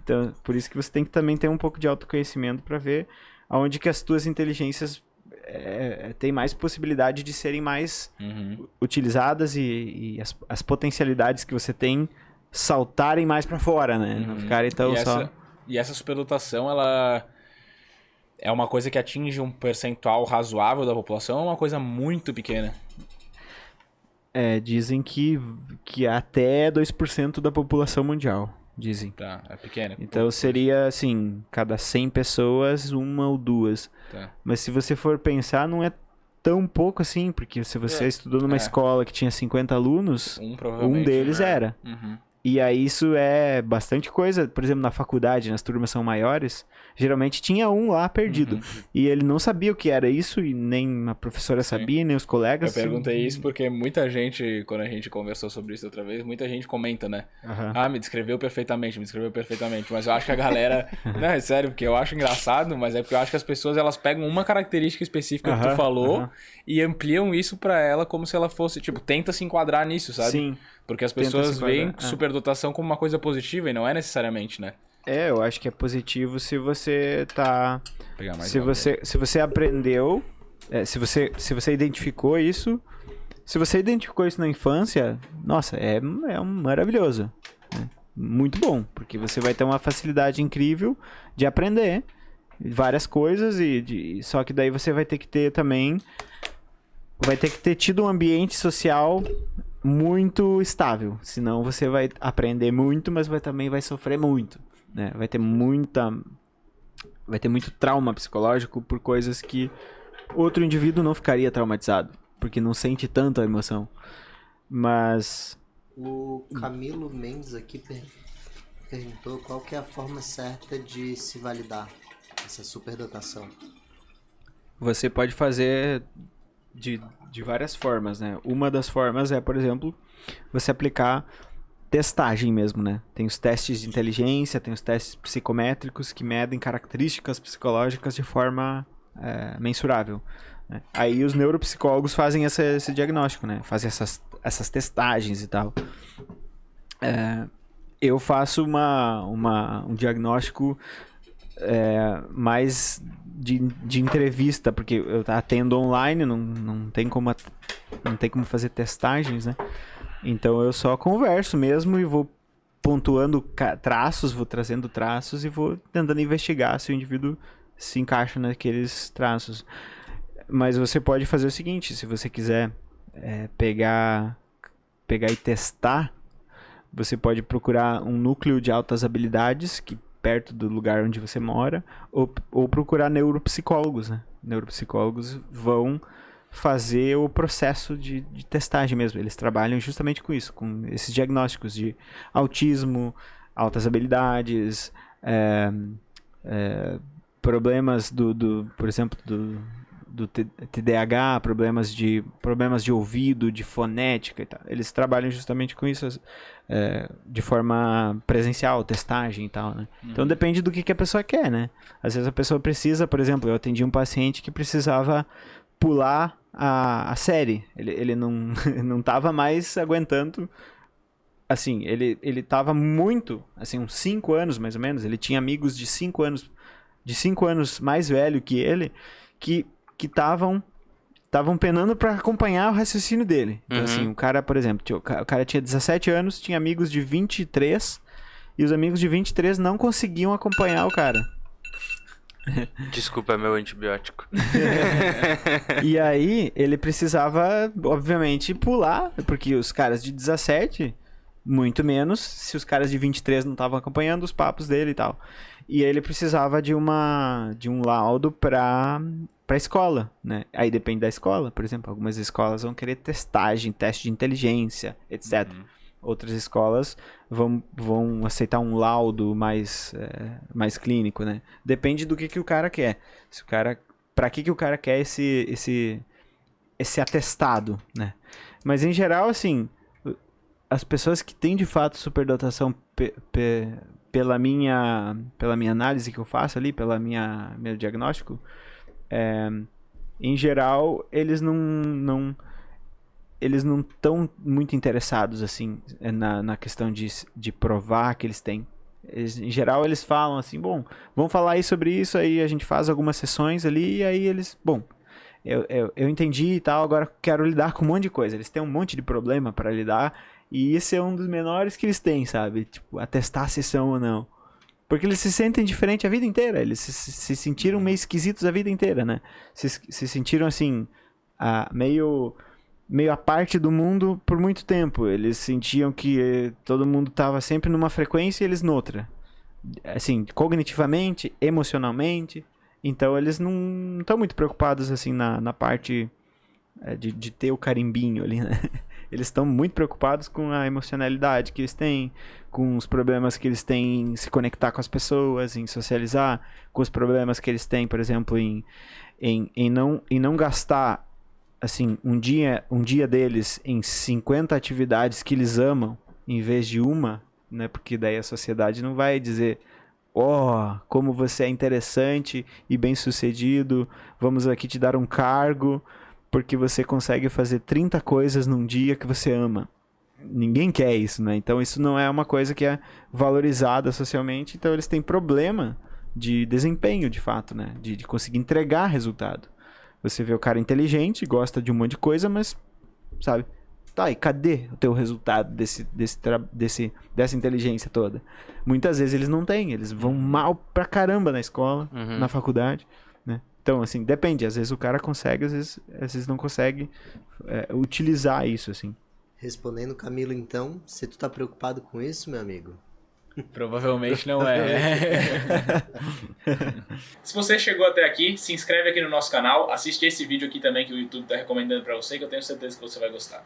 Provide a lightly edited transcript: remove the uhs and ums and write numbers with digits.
Então, por isso que você tem que também ter um pouco de autoconhecimento para ver aonde que as tuas inteligências têm mais possibilidade de serem mais utilizadas e as potencialidades que você tem saltarem mais para fora, né? Não ficarem tão só... E essa superdotação, ela é uma coisa que atinge um percentual razoável da população ou é uma coisa muito pequena? Dizem que até 2% da população mundial, dizem. Tá, é pequena. Então seria, assim, cada 100 pessoas, 1 ou 2. Tá. Mas se você for pensar, não é tão pouco assim, porque se você estudou numa escola que tinha 50 alunos, um deles era. E aí isso é bastante coisa. Por exemplo, na faculdade, nas turmas são maiores, geralmente tinha um lá perdido. E ele não sabia o que era isso, e nem a professora sabia, nem os colegas. Eu perguntei isso porque muita gente, quando a gente conversou sobre isso outra vez, muita gente comenta, né? Me descreveu perfeitamente. Mas eu acho que a galera... Não, é sério, porque eu acho engraçado, mas é porque eu acho que as pessoas, elas pegam uma característica específica que tu falou e ampliam isso pra ela como se ela fosse, tipo, tenta se enquadrar nisso, sabe? Sim. Porque as pessoas veem superdotação como uma coisa positiva e não é necessariamente, né? Eu acho que é positivo se você tá... Se você aprendeu, se você identificou isso, se você identificou isso na infância, nossa, é maravilhoso. Né? Muito bom, porque você vai ter uma facilidade incrível de aprender várias coisas, só que daí você vai ter que ter também... Vai ter que ter tido um ambiente social muito estável. Senão você vai aprender muito, mas também vai sofrer muito. Né? Vai ter muito trauma psicológico por coisas que outro indivíduo não ficaria traumatizado. Porque não sente tanto a emoção. Mas... O Camilo Mendes aqui perguntou qual que é a forma certa de se validar essa superdotação. Você pode fazer... De várias formas, né? Uma das formas é, por exemplo, você aplicar testagem mesmo, né? Tem os testes de inteligência, tem os testes psicométricos que medem características psicológicas de forma mensurável. Né? Aí os neuropsicólogos fazem esse diagnóstico, né? Fazem essas testagens e tal. Eu faço um diagnóstico mais de entrevista, porque eu atendo online, não tem como fazer testagens, né? Então eu só converso mesmo e vou pontuando traços, vou trazendo traços e vou tentando investigar se o indivíduo se encaixa naqueles traços. Mas você pode fazer o seguinte, se você quiser pegar e testar, você pode procurar um núcleo de altas habilidades que perto do lugar onde você mora, ou procurar neuropsicólogos, né? Neuropsicólogos vão fazer o processo de testagem mesmo. Eles trabalham justamente com isso, com esses diagnósticos de autismo, altas habilidades, problemas por exemplo, do TDAH, problemas de ouvido, de fonética e tal. Eles trabalham justamente com isso de forma presencial, testagem e tal, né? Então depende do que a pessoa quer, né? Às vezes a pessoa precisa, por exemplo, eu atendi um paciente que precisava pular a série. Ele não estava mais aguentando. Assim, ele estava muito, assim, uns 5 anos mais ou menos. Ele tinha amigos de 5 anos mais velho que ele, que estavam penando para acompanhar o raciocínio dele. Então, assim, o cara, por exemplo, o cara tinha 17 anos, tinha amigos de 23, e os amigos de 23 não conseguiam acompanhar o cara. Desculpa, é meu antibiótico. E aí, ele precisava, obviamente, pular, porque os caras de 17, muito menos, se os caras de 23 não estavam acompanhando os papos dele e tal. E aí ele precisava de um laudo pra escola, né? Aí depende da escola, por exemplo, algumas escolas vão querer testagem, teste de inteligência, etc. Outras escolas vão aceitar um laudo mais clínico, né? Depende do que o cara quer. Pra que o cara quer esse atestado, né? Mas em geral, assim, as pessoas que têm de fato superdotação pela minha análise que eu faço ali, meu diagnóstico, em geral, eles não estão muito interessados assim na questão de provar que eles têm. Em geral, eles falam assim, bom, vamos falar aí sobre isso, aí a gente faz algumas sessões ali, e aí eles, bom, eu entendi e tal, agora quero lidar com um monte de coisa. Eles têm um monte de problema para lidar, e esse é um dos menores que eles têm, sabe? Tipo, atestar a sessão ou não. Porque eles se sentem diferente a vida inteira, eles se sentiram meio esquisitos a vida inteira, né? Se sentiram assim, meio à parte do mundo por muito tempo. Eles sentiam que todo mundo estava sempre numa frequência e eles noutra. Assim, cognitivamente, emocionalmente. Então eles não estão muito preocupados assim na parte de ter o carimbinho ali, né? Eles estão muito preocupados com a emocionalidade que eles têm, com os problemas que eles têm em se conectar com as pessoas, em socializar, com os problemas que eles têm, por exemplo, em não gastar assim, um dia deles em 50 atividades que eles amam, em vez de uma, né? Porque daí a sociedade não vai dizer, como você é interessante e bem-sucedido, vamos aqui te dar um cargo, porque você consegue fazer 30 coisas num dia que você ama. Ninguém quer isso, né? Então isso não é uma coisa que é valorizada socialmente, então eles têm problema de desempenho, de fato, né? De conseguir entregar resultado. Você vê o cara inteligente, gosta de um monte de coisa, mas, sabe, tá, e cadê o teu resultado dessa inteligência toda? Muitas vezes eles não têm, eles vão mal pra caramba na escola, na faculdade, né? Então, assim, depende, às vezes o cara consegue, às vezes não consegue utilizar isso, assim. Respondendo, Camilo, então, se tu tá preocupado com isso, meu amigo... Provavelmente não é. Se você chegou até aqui, se inscreve aqui no nosso canal, assiste esse vídeo aqui também que o YouTube tá recomendando pra você, que eu tenho certeza que você vai gostar.